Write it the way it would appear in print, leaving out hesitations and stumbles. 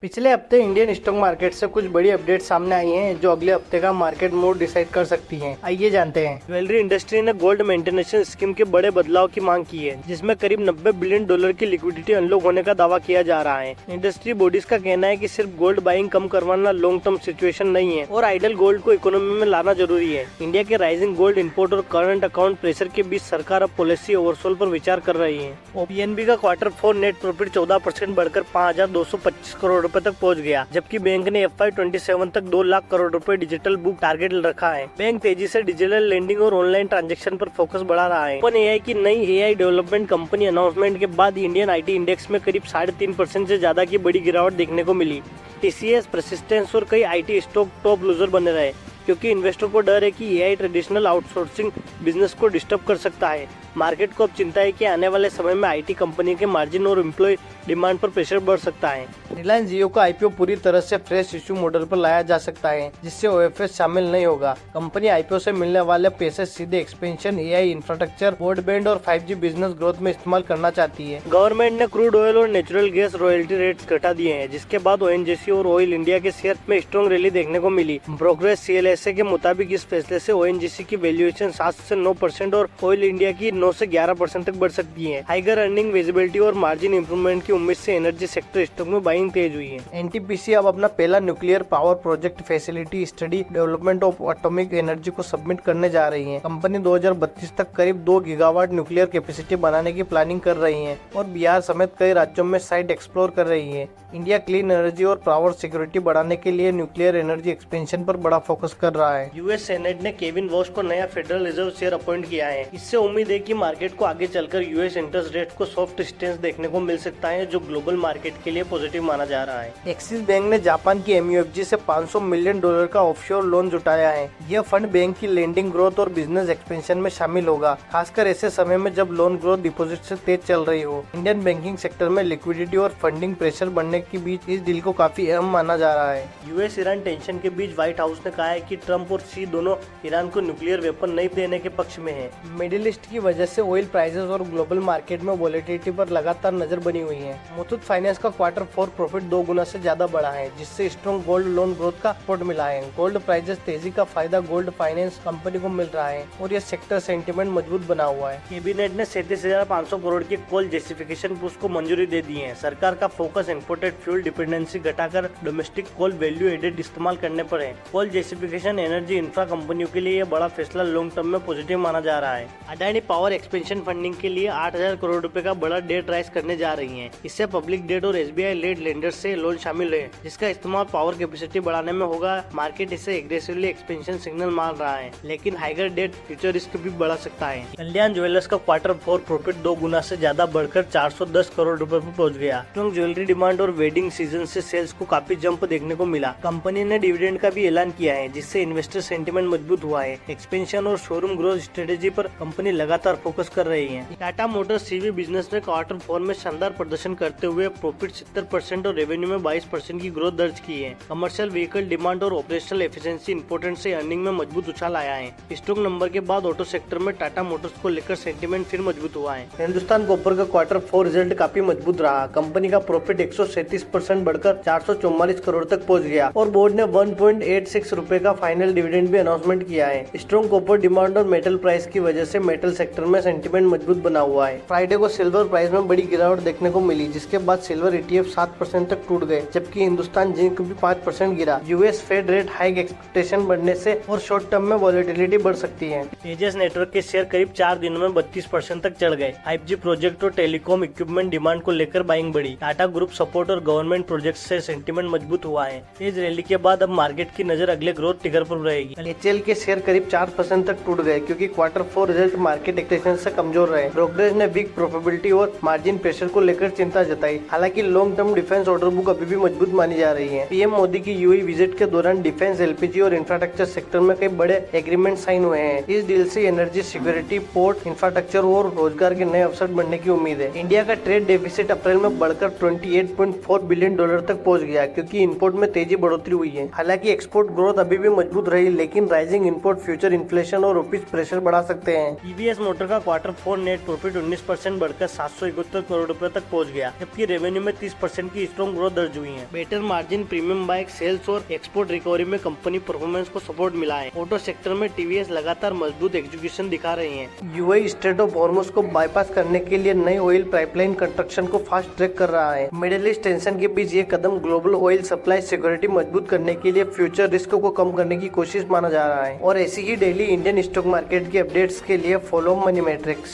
पिछले हफ्ते Indian stock market से कुछ बड़ी अपडेट सामने आई हैं जो अगले हफ्ते का मार्केट मूड डिसाइड कर सकती हैं। आइए जानते हैं। ज्वेलरी इंडस्ट्री ने गोल्ड मेंटेनेंस स्कीम के बड़े बदलाव की मांग की है, जिसमें करीब $90 बिलियन की लिक्विडिटी अनलॉक होने का दावा किया जा रहा है। इंडस्ट्री बॉडीज का कहना है कि सिर्फ गोल्ड बाइंग कम करवाना लॉन्ग टर्म सिचुएशन नहीं है और आइडल गोल्ड को इकोनॉमी में लाना जरूरी है। इंडिया के राइजिंग गोल्ड इम्पोर्ट और करंट अकाउंट प्रेशर के बीच सरकार अब पॉलिसी ओवरसोल पर विचार कर रही है। पीएनबी का Q4 नेट प्रॉफिट 14% बढ़कर 5,225 करोड़ रुपए तक पहुंच गया, जबकि बैंक ने FY27 तक 2 लाख करोड़ रुपए डिजिटल बुक टारगेट रखा है। बैंक तेजी से डिजिटल लेंडिंग और ऑनलाइन ट्रांजैक्शन पर फोकस बढ़ा रहा है। OpenAI की नई AI डेवलपमेंट कंपनी अनाउंसमेंट के बाद इंडियन IT इंडेक्स में करीब 3.5% से ज्यादा की बड़ी गिरावट देखने को मिली। TCS, परसिस्टेंस और कई IT स्टॉक टॉप लूजर बने रहे, क्योंकि इन्वेस्टर को डर है कि AI ट्रेडिशनल आउटसोर्सिंग बिजनेस को डिस्टर्ब कर सकता है। मार्केट को अब चिंता है कि आने वाले समय में IT कंपनी के मार्जिन और एम्प्लॉय डिमांड पर प्रेशर बढ़ सकता है। रिलायंस जियो का IPO पूरी तरह से फ्रेश इश्यू मॉडल पर लाया जा सकता है, जिससे OFS शामिल नहीं होगा। कंपनी IPO से मिलने वाले पैसे सीधे एक्सपेंशन, AI इंफ्रास्ट्रक्चर, ब्रॉडबैंड और 5G बिजनेस ग्रोथ में इस्तेमाल करना चाहती है। गवर्नमेंट ने क्रूड ऑयल और नेचुरल गैस रॉयल्टी रेट्स घटा दिए हैं, जिसके बाद ONGC और ऑयल इंडिया के शेयर में स्ट्रॉन्ग रैली देखने को मिली। ब्रोकरेज CLSA के मुताबिक इस फैसले से ONGC की वैल्यूएशन 7 से 9% और ऑयल इंडिया की 9 से 11% तक बढ़ सकती है। हाइगर अर्निंग, विजिबिलिटी और मार्जिन इंप्रूवमेंट की उम्मीद से एनर्जी सेक्टर स्टॉक में बाइंग तेज हुई है। NTPC अब अपना पहला nuclear power project facility study development of atomic energy को सबमिट करने जा रही है। कंपनी 2032 तक करीब 2 गीगावाट न्यूक्लियर कैपेसिटी बनाने की प्लानिंग कर रही है और बिहार समेत कई राज्यों में साइट एक्सप्लोर कर रही है। इंडिया क्लीन एनर्जी और पावर सिक्योरिटी बढ़ाने के लिए न्यूक्लियर एनर्जी एक्सपेंशन पर बड़ा फोकस कर रहा है। US सेनेट ने केविन वॉश को नया फेडरल रिजर्व चेयर अपॉइंट किया है। इससे उम्मीद है कि मार्केट को आगे चलकर US इंटरेस्ट रेट को सॉफ्ट स्टेंस देखने को मिल सकता है, जो ग्लोबल मार्केट के लिए पॉजिटिव माना जा रहा है। एक्सिस बैंक ने जापान की MUFG से $500 मिलियन का ऑफशोर लोन जुटाया है। यह फंड बैंक की लेंडिंग ग्रोथ और बिजनेस एक्सपेंशन में शामिल होगा, खासकर ऐसे समय में जब लोन ग्रोथ डिपॉजिट से तेज चल रही हो। इंडियन बैंकिंग सेक्टर में लिक्विडिटी और फंडिंग प्रेशर बढ़ने के बीच इस डील को काफी अहम माना जा रहा है। US ईरान टेंशन के बीच व्हाइट हाउस ने कहा है कि ट्रंप और शी दोनों ईरान को न्यूक्लियर वेपन नहीं देने के पक्ष में हैं। मिडिल ईस्ट की वजह से ऑयल प्राइसेस और ग्लोबल मार्केट में वॉलेटिलिटी पर लगातार नजर बनी हुई है। मुथूट फाइनेंस का Q4 प्रॉफिट 2 गुना से ज्यादा बढ़ा है, जिससे स्ट्रॉन्ग गोल्ड लोन ग्रोथ का सपोर्ट मिला है। गोल्ड प्राइसेस तेजी का फायदा गोल्ड फाइनेंस कंपनी को मिल रहा है और यह सेक्टर सेंटिमेंट मजबूत बना हुआ है। कैबिनेट ने 37,500 करोड़ की कोल जस्टिफिकेशन पुश को मंजूरी दे दी है। सरकार का फोकस इंपोर्टेड फ्यूल डिपेंडेंसी घटाकर डोमेस्टिक कोल वैल्यू एडेड इस्तेमाल करने पर है। कोल जस्टिफिकेशन एनर्जी इंफ्रा कंपनियों के लिए यह बड़ा फैसला लॉन्ग टर्म में पॉजिटिव माना जा रहा है। अडानी पावर एक्सपेंशन फंडिंग के लिए 8,000 करोड़ रुपए का बड़ा डेट राइज करने जा रही है। इससे पब्लिक डेट और SBI लेड लेंडर से लोन शामिल है, जिसका इस्तेमाल पावर कैपेसिटी बढ़ाने में होगा। मार्केट इसे एग्रेसिवली एक्सपेंशन सिग्नल मान रहा है, लेकिन हाइगर डेट फ्यूचर रिस्क भी बढ़ा सकता है। कल्याण ज्वेलर्स का Q4 प्रॉफिट 2 गुना से ज्यादा बढ़कर 410 करोड़ रुपए पर पहुंच गया। स्ट्रॉन्ग ज्वेलरी डिमांड और वेडिंग सीजन से सेल्स को काफी जंप देखने को मिला। कंपनी ने डिविडेंड का भी ऐलान किया है, जिससे इन्वेस्टर सेंटिमेंट मजबूत हुआ है। एक्सपेंशन और शोरूम ग्रोथ स्ट्रेटेजी पर कंपनी लगातार फोकस कर रही है। टाटा मोटर्स CV बिजनेस में Q4 में शानदार प्रदर्शन करते हुए प्रॉफिट 70% और रेवेन्यू में 22% की ग्रोथ दर्ज की है। कमर्शियल व्हीकल डिमांड और ऑपरेशनल एफिशिएंसी इंपोर्टेंट से अर्निंग में मजबूत उछाल आया है। स्ट्रॉन्ग नंबर के बाद ऑटो सेक्टर में टाटा मोटर्स को लेकर सेंटिमेंट फिर मजबूत हुआ है। हिंदुस्तान कॉपर का Q4 रिजल्ट काफी मजबूत रहा। कंपनी का प्रॉफिट 137% बढ़कर 444 करोड़ तक पहुंच गया और बोर्ड ने 1.86 रुपए का फाइनल डिविडेंड भी अनाउंसमेंट किया है। स्ट्रॉन्ग कॉपर डिमांड और मेटल प्राइस की वजह से मेटल सेक्टर में सेंटिमेंट मजबूत बना हुआ है। फ्राइडे को सिल्वर प्राइस में बड़ी गिरावट देखने को मिली, जिसके बाद सिल्वर ETF 7% तक टूट गए, जबकि हिंदुस्तान जिंक भी 5% गिरा। US fed rate hike expectation बढ़ने से और शॉर्ट टर्म में वॉलेटिलिटी बढ़ सकती है। तेजस नेटवर्क के शेयर करीब 4 दिनों में 32% तक चढ़ गए। 5G प्रोजेक्ट और टेलीकॉम इक्विपमेंट डिमांड को लेकर बाइंग बढ़ी। टाटा ग्रुप सपोर्ट और गवर्नमेंट प्रोजेक्ट से सेंटिमेंट मजबूत हुआ है। तेज रैली के बाद अब मार्केट की नजर अगले ग्रोथ टिगर पर रहेगी। HL के शेयर करीब 4% तक टूट गए, क्योंकि Q4 रिजल्ट मार्केट एक्सपेक्टेशन से कमजोर रहे। ब्रोकरेज ने वीक प्रॉफिटेबिलिटी और मार्जिन प्रेशर को लेकर चिंता जताई। हालांकि long term defence order book अभी भी मजबूत मानी जा रही है। PM मोदी की UAE विजिट के दौरान डिफेंस, LPG और इंफ्रास्ट्रक्चर सेक्टर में कई बड़े एग्रीमेंट साइन हुए हैं। इस डील से एनर्जी सिक्योरिटी, पोर्ट इंफ्रास्ट्रक्चर और रोजगार के नए अवसर बढ़ने की उम्मीद है। इंडिया का ट्रेड डेफिसिट अप्रैल में बढ़कर $28.4 बिलियन तक पहुंच गया, क्योंकि इंपोर्ट में तेजी बढ़ोतरी हुई है। हालांकि एक्सपोर्ट ग्रोथ अभी भी मजबूत रही, लेकिन राइजिंग इंपोर्ट फ्यूचर इन्फ्लेशन और रुपीज प्रेशर बढ़ा सकते हैं। TVS मोटर का क्वार्टर 4 नेट प्रॉफिट 19% बढ़कर 771 करोड़ रुपए तक पहुंच गया, जबकि रेवेन्यू में 30% की स्ट्रॉन्ग ग्रोथ दर्ज हुई है। Better margin, premium bike sales और एक्सपोर्ट रिकवरी में कंपनी परफॉर्मेंस को सपोर्ट मिला है। ऑटो सेक्टर में टीवीएस लगातार मजबूत एग्जीक्यूशन दिखा रही है। यूएई स्ट्रेट ऑफ हॉर्मुज को बाईपास करने के लिए नई ऑयल पाइपलाइन कंस्ट्रक्शन को फास्ट ट्रैक कर रहा है। मिडिल ईस्ट टेंशन के बीच ये कदम ग्लोबल ऑयल सप्लाई सिक्योरिटी मजबूत करने के लिए फ्यूचर रिस्क को कम करने की कोशिश माना जा रहा है। और ऐसी ही डेली इंडियन स्टॉक मार्केट की अपडेट्स के लिए फॉलो मनी मैट्रिक्स।